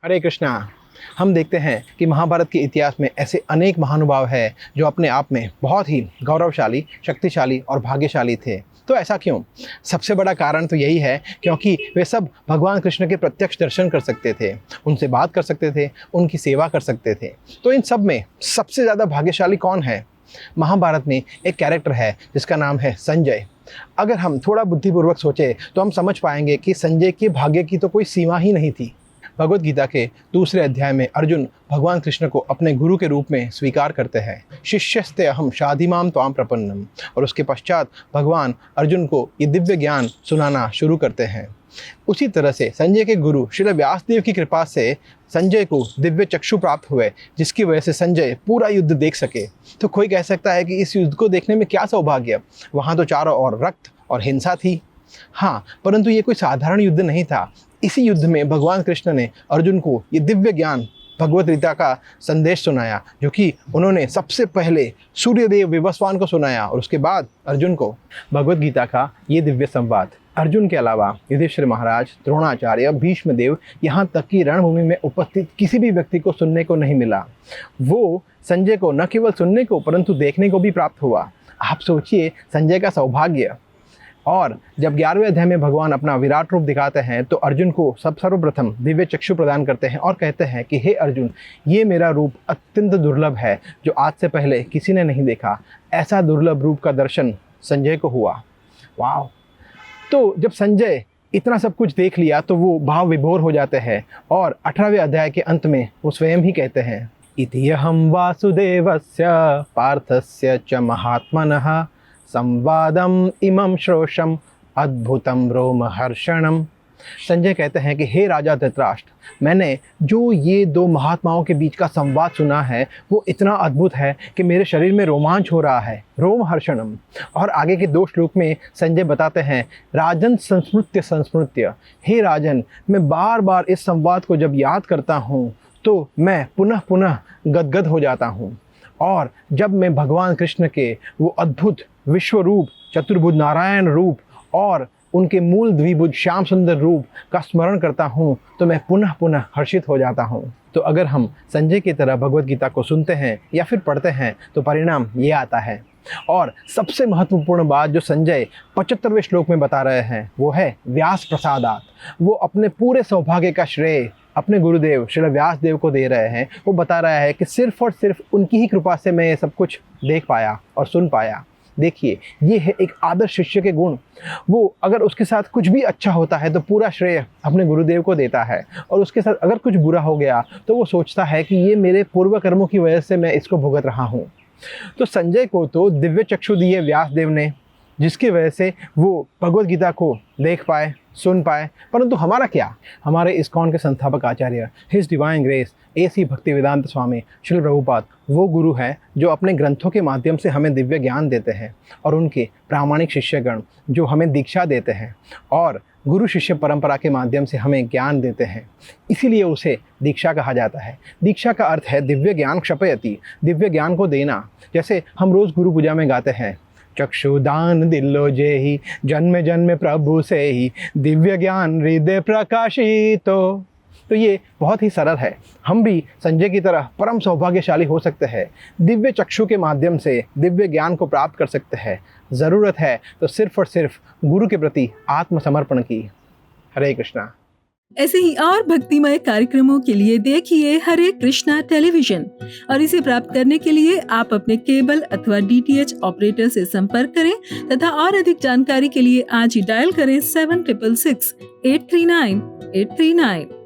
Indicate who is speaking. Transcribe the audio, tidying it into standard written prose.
Speaker 1: हरे कृष्णा। हम देखते हैं कि महाभारत के इतिहास में ऐसे अनेक महानुभाव हैं जो अपने आप में बहुत ही गौरवशाली, शक्तिशाली और भाग्यशाली थे। तो ऐसा क्यों? सबसे बड़ा कारण तो यही है क्योंकि वे सब भगवान कृष्ण के प्रत्यक्ष दर्शन कर सकते थे, उनसे बात कर सकते थे, उनकी सेवा कर सकते थे। तो इन सब में सबसे ज़्यादा भाग्यशाली कौन है? महाभारत में एक कैरेक्टर है जिसका नाम है संजय। अगर हम थोड़ा बुद्धिपूर्वक सोचें तो हम समझ पाएंगे कि संजय के भाग्य की तो कोई सीमा ही नहीं थी। भगवत गीता के दूसरे अध्याय में अर्जुन भगवान कृष्ण को अपने गुरु के रूप में स्वीकार करते हैं। शिष्यस्ते अहम शाधिमाम त्वाम प्रपन्नम। और उसके पश्चात भगवान अर्जुन को ये दिव्य ज्ञान सुनाना शुरू करते हैं। उसी तरह से संजय के गुरु श्री व्यासदेव की कृपा से संजय को दिव्य चक्षु प्राप्त हुए, जिसकी वजह से संजय पूरा युद्ध देख सके। तो कोई कह सकता है कि इस युद्ध को देखने में क्या सौभाग्य, वहाँ तो चारों ओर रक्त और हिंसा थी। हाँ, परंतु ये कोई साधारण युद्ध नहीं था। इसी युद्ध में भगवान कृष्ण ने अर्जुन को ये दिव्य ज्ञान भगवत गीता का संदेश सुनाया, जो कि उन्होंने सबसे पहले सूर्यदेव विवस्वान को सुनाया और उसके बाद अर्जुन को भगवत गीता का ये दिव्य संवाद। अर्जुन के अलावा युधिष्ठिर महाराज, द्रोणाचार्य, भीष्मदेव, यहाँ तक कि रणभूमि में उपस्थित किसी भी व्यक्ति को सुनने को नहीं मिला। वो संजय को न केवल सुनने को परंतु देखने को भी प्राप्त हुआ। आप सोचिए संजय का सौभाग्य। और जब 11वें अध्याय में भगवान अपना विराट रूप दिखाते हैं तो अर्जुन को सर्वप्रथम दिव्य चक्षु प्रदान करते हैं और कहते हैं कि हे अर्जुन, ये मेरा रूप अत्यंत दुर्लभ है जो आज से पहले किसी ने नहीं देखा। ऐसा दुर्लभ रूप का दर्शन संजय को हुआ। वाह! तो जब संजय इतना सब कुछ देख लिया तो वो भाव विभोर हो जाते हैं और 18वें अध्याय के अंत में वो स्वयं ही कहते हैं, इतिहं वासुदेवस्य पार्थस्य च महात्मनः संवादम इमं श्रोषम अद्भुतम रोमहर्षणम। संजय कहते हैं कि हे राजा धृतराष्ट्र, मैंने जो ये दो महात्माओं के बीच का संवाद सुना है वो इतना अद्भुत है कि मेरे शरीर में रोमांच हो रहा है, रोमहर्षणम। और आगे के 2 श्लोक में संजय बताते हैं, राजन संस्मृत्य संस्मृत्य, हे राजन, मैं बार बार इस संवाद को जब याद करता हूँ तो मैं पुनः पुनः गदगद हो जाता हूँ। और जब मैं भगवान कृष्ण के वो अद्भुत विश्व रूप, चतुर्भुज नारायण रूप और उनके मूल द्विभुज श्याम सुंदर रूप का स्मरण करता हूँ तो मैं पुनः पुनः हर्षित हो जाता हूँ। तो अगर हम संजय की तरह भगवत गीता को सुनते हैं या फिर पढ़ते हैं तो परिणाम ये आता है। और सबसे महत्वपूर्ण बात जो संजय 75वें श्लोक में बता रहे हैं वो है व्यास प्रसादात। वो अपने पूरे सौभाग्य का श्रेय अपने गुरुदेव श्री व्यासदेव को दे रहे हैं। वो बता रहा है कि सिर्फ और सिर्फ उनकी ही कृपा से मैं ये सब कुछ देख पाया और सुन पाया। देखिए, ये है एक आदर्श शिष्य के गुण। वो अगर उसके साथ कुछ भी अच्छा होता है तो पूरा श्रेय अपने गुरुदेव को देता है, और उसके साथ अगर कुछ बुरा हो गया तो वो सोचता है कि ये मेरे पूर्व कर्मों की वजह से मैं इसको भुगत रहा हूँ। तो संजय को तो दिव्य चक्षु दिए व्यासदेव ने, जिसकी वजह से वो भगवत गीता को देख पाए, सुन पाए। परंतु हमारा क्या? हमारे इस्कॉन के संस्थापक आचार्य His Divine Grace AC Bhaktivedanta Swami Srila Prabhupada वो गुरु हैं जो अपने ग्रंथों के माध्यम से हमें दिव्य ज्ञान देते हैं, और उनके प्रामाणिक शिष्यगण जो हमें दीक्षा देते हैं और गुरु शिष्य परंपरा के माध्यम से हमें ज्ञान देते हैं। इसीलिए उसे दीक्षा कहा जाता है। दीक्षा का अर्थ है दिव्य ज्ञान क्षपयति, दिव्य ज्ञान को देना। जैसे हम रोज़ गुरु पूजा में गाते हैं, चक्षुदान दिलो जेहि जन्म जन्म प्रभु से ही दिव्य ज्ञान हृदय प्रकाशितो। तो ये बहुत ही सरल है। हम भी संजय की तरह परम सौभाग्यशाली हो सकते हैं, दिव्य चक्षु के माध्यम से दिव्य ज्ञान को प्राप्त कर सकते हैं। ज़रूरत है तो सिर्फ और सिर्फ गुरु के प्रति आत्मसमर्पण की। हरे कृष्णा।
Speaker 2: ऐसे ही और भक्तिमय कार्यक्रमों के लिए देखिए हरे कृष्णा टेलीविजन, और इसे प्राप्त करने के लिए आप अपने केबल अथवा DTH ऑपरेटर से संपर्क करें तथा और अधिक जानकारी के लिए आज ही डायल करें 7666 839 839।